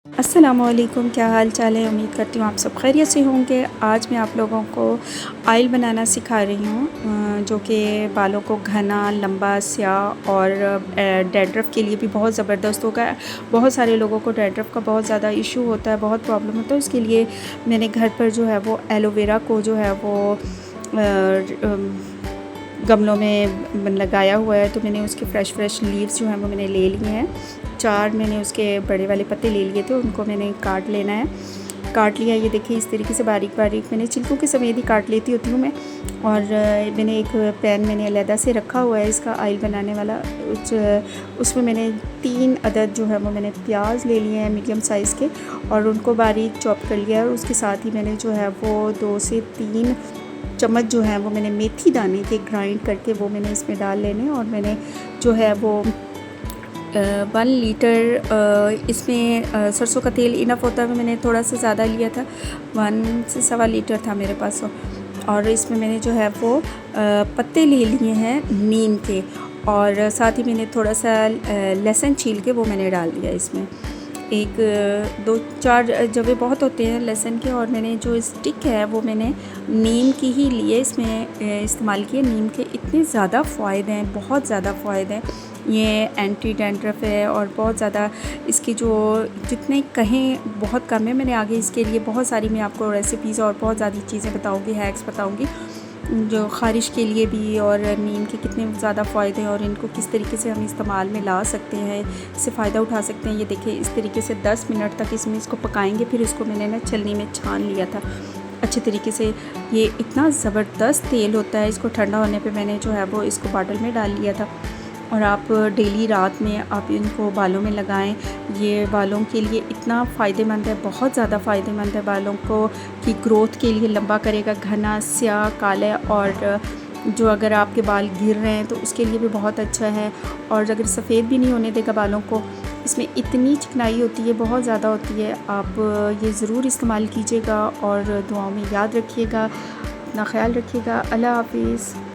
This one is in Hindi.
अस्सलामुअलैकुम, क्या हाल चाल है। उम्मीद करती हूँ आप सब खैरियत से होंगे। आज मैं आप लोगों को ऑयल बनाना सिखा रही हूँ जो कि बालों को घना, लंबा, स्याह और डैंड्रफ के लिए भी बहुत ज़बरदस्त होगा। बहुत सारे लोगों को डैंड्रफ का बहुत ज़्यादा इशू होता है, बहुत प्रॉब्लम होता है। उसके लिए मैंने घर पर जो है वो एलोवेरा को जो है वो गमलों में लगाया हुआ है। तो मैंने उसके फ्रेश लीव्स जो हैं वो मैंने ले लिए हैं। 4 मैंने उसके बड़े वाले पत्ते ले लिए थे, उनको मैंने काट लेना है। काट लिया, ये देखिए इस तरीके से बारीक बारीक मैंने छिलकों के समेत ही काट लेती होती हूँ मैं। और मैंने एक पैन मैंने अलहदा से रखा हुआ है इसका ऑयल बनाने वाला। उसमें मैंने 3 अदद जो है वो मैंने प्याज ले लिए हैं मीडियम साइज़ के, और उनको बारीक चॉप कर लिया है। और उसके साथ ही मैंने जो है वो 2 से 3 चम्मच जो है वो मैंने मेथी दाने के ग्राइंड करके वो मैंने इसमें डाल लेने। और मैंने जो है वो 1 लीटर इसमें सरसों का तेल इनफ होता है, मैंने थोड़ा सा ज़्यादा लिया था, 1 से सवा लीटर था मेरे पास। और इसमें मैंने जो है वो पत्ते ले लिए हैं नीम के, और साथ ही मैंने थोड़ा सा लहसुन छील के वो मैंने डाल दिया इसमें। 1 2 4 जवे बहुत होते हैं लहसुन के। और मैंने जो स्टिक है वो मैंने नीम की ही लिए इसमें इस्तेमाल किए। नीम के इतने ज़्यादा फ़ायदे हैं, बहुत ज़्यादा फ़ायदे हैं। ये एंटी डैंड्रफ है और बहुत ज़्यादा इसकी जो जितने कहें बहुत कम है। मैंने आगे इसके लिए बहुत सारी मैं आपको रेसिपीज़ और बहुत ज़्यादा चीज़ें बताऊँगी, हैक्स बताऊँगी जो ख़ारिश के लिए भी, और नीम के कितने ज़्यादा फ़ायदे हैं और इनको किस तरीके से हम इस्तेमाल में ला सकते हैं, इससे फ़ायदा उठा सकते हैं। ये देखिए इस तरीके से 10 मिनट तक इसमें इसको पकाएंगे। फिर इसको मैंने ना छलनी में छान लिया था अच्छे तरीके से। ये इतना ज़बरदस्त तेल होता है, इसको ठंडा होने पे मैंने जो है वो इसको बॉटल में डाल लिया था। और आप डेली रात में आप इनको बालों में लगाएं। ये बालों के लिए इतना फ़ायदेमंद है, बहुत ज़्यादा फ़ायदेमंद है। बालों को की ग्रोथ के लिए लंबा करेगा, घना, स्याह, काला, और जो अगर आपके बाल गिर रहे हैं तो उसके लिए भी बहुत अच्छा है। और अगर सफ़ेद भी नहीं होने देगा बालों को, इसमें इतनी चिकनाई होती है, बहुत ज़्यादा होती है। आप ये ज़रूर इस्तेमाल कीजिएगा और दुआओं में याद रखिएगा। अपना ख्याल रखिएगा। अल्लाह हाफ़िज़।